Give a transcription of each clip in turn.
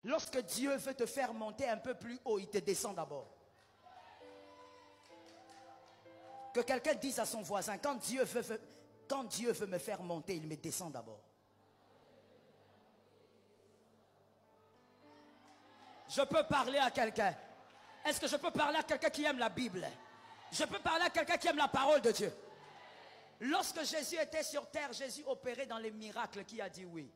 Lorsque Dieu veut te faire monter un peu plus haut, il te descend d'abord. Que quelqu'un dise à son voisin, quand Dieu veut me faire monter, il me descend d'abord. Je peux parler à quelqu'un. Est-ce que je peux parler à quelqu'un qui aime la Bible? Je peux parler à quelqu'un qui aime la parole de Dieu. Lorsque Jésus était sur terre, Jésus opérait dans les miracles. Qui a dit oui?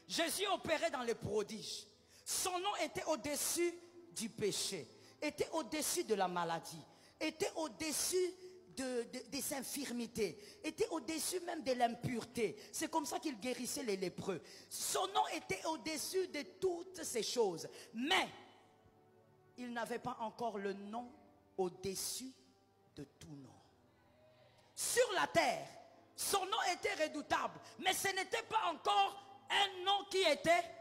Jésus opérait dans les prodiges. Son nom était au-dessus du péché, était au-dessus de la maladie, était au-dessus des infirmités, était au-dessus même de l'impureté. C'est comme ça qu'il guérissait les lépreux. Son nom était au-dessus de toutes ces choses. Mais il n'avait pas encore le nom au-dessus de tout nom. Sur la terre, son nom était redoutable, mais ce n'était pas encore un nom qui était...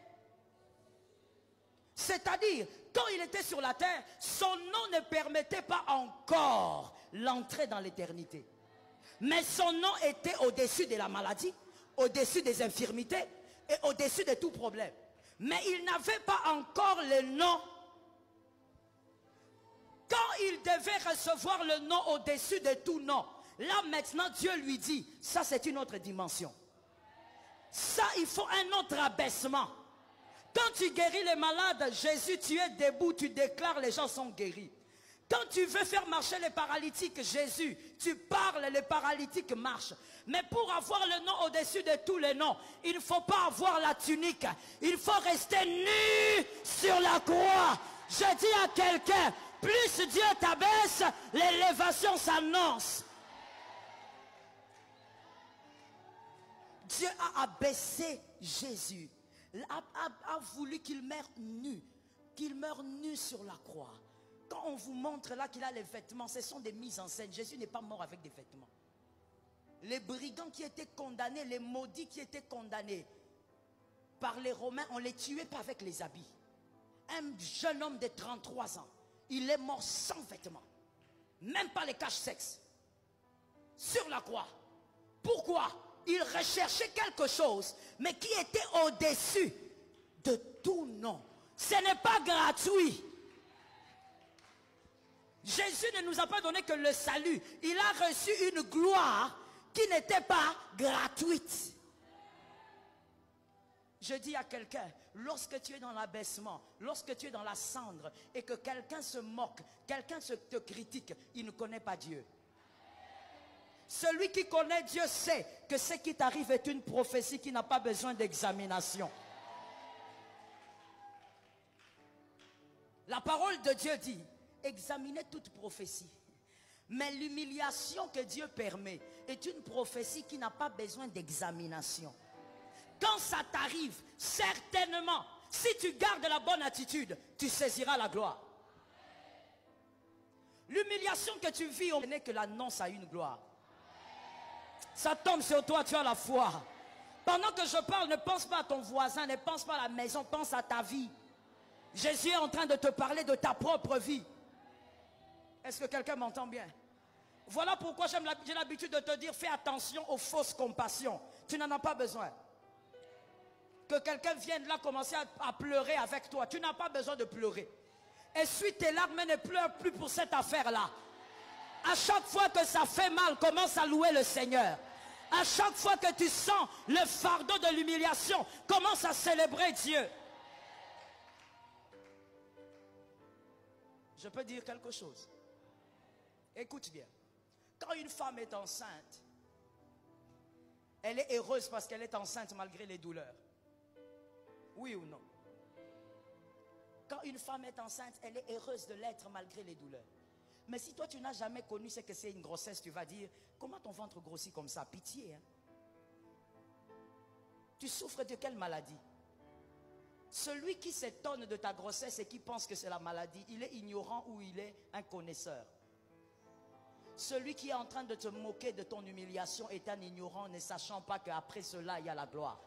C'est-à-dire, quand il était sur la terre, son nom ne permettait pas encore l'entrée dans l'éternité. Mais son nom était au-dessus de la maladie, au-dessus des infirmités et au-dessus de tout problème. Mais il n'avait pas encore le nom. Quand il devait recevoir le nom au-dessus de tout nom, là maintenant Dieu lui dit, ça c'est une autre dimension. Ça il faut un autre abaissement. Quand tu guéris les malades, Jésus, tu es debout, tu déclares, les gens sont guéris. Quand tu veux faire marcher les paralytiques, Jésus, tu parles, les paralytiques marchent. Mais pour avoir le nom au-dessus de tous les noms, il ne faut pas avoir la tunique. Il faut rester nu sur la croix. Je dis à quelqu'un, plus Dieu t'abaisse, l'élévation s'annonce. Dieu a abaissé Jésus. A voulu qu'il meure nu sur la croix. Quand on vous montre là qu'il a les vêtements, ce sont des mises en scène. Jésus n'est pas mort avec des vêtements. Les brigands qui étaient condamnés, les maudits qui étaient condamnés par les Romains, on les tuait pas avec les habits. Un jeune homme de 33 ans, il est mort sans vêtements, même pas les caches-sexes, sur la croix. Pourquoi? Il recherchait quelque chose, mais qui était au-dessus de tout nom. Ce n'est pas gratuit. Jésus ne nous a pas donné que le salut. Il a reçu une gloire qui n'était pas gratuite. Je dis à quelqu'un, lorsque tu es dans l'abaissement, lorsque tu es dans la cendre et que quelqu'un se moque, quelqu'un te critique, il ne connaît pas Dieu. Celui qui connaît Dieu sait que ce qui t'arrive est une prophétie qui n'a pas besoin d'examination. La parole de Dieu dit, examinez toute prophétie. Mais l'humiliation que Dieu permet est une prophétie qui n'a pas besoin d'examination. Quand ça t'arrive, certainement, si tu gardes la bonne attitude, tu saisiras la gloire. L'humiliation que tu vis, on n'est que l'annonce à une gloire. Ça tombe sur toi, tu as la foi. Pendant que je parle, ne pense pas à ton voisin, ne pense pas à la maison, pense à ta vie. Jésus est en train de te parler de ta propre vie. Est-ce que quelqu'un m'entend bien? Voilà pourquoi j'ai l'habitude de te dire, fais attention aux fausses compassions. Tu n'en as pas besoin. Que quelqu'un vienne là commencer à pleurer avec toi. Tu n'as pas besoin de pleurer. Essuie tes larmes et ne pleure plus pour cette affaire-là. À chaque fois que ça fait mal, commence à louer le Seigneur. À chaque fois que tu sens le fardeau de l'humiliation, commence à célébrer Dieu. Je peux dire quelque chose. Écoute bien. Quand une femme est enceinte, elle est heureuse parce qu'elle est enceinte malgré les douleurs. Oui ou non? Quand une femme est enceinte, elle est heureuse de l'être malgré les douleurs. Mais si toi tu n'as jamais connu ce que c'est une grossesse, tu vas dire, comment ton ventre grossit comme ça? Pitié, hein? Tu souffres de quelle maladie? Celui qui s'étonne de ta grossesse et qui pense que c'est la maladie, il est ignorant ou il est un connaisseur. Celui qui est en train de te moquer de ton humiliation est un ignorant, ne sachant pas qu'après cela, il y a la gloire.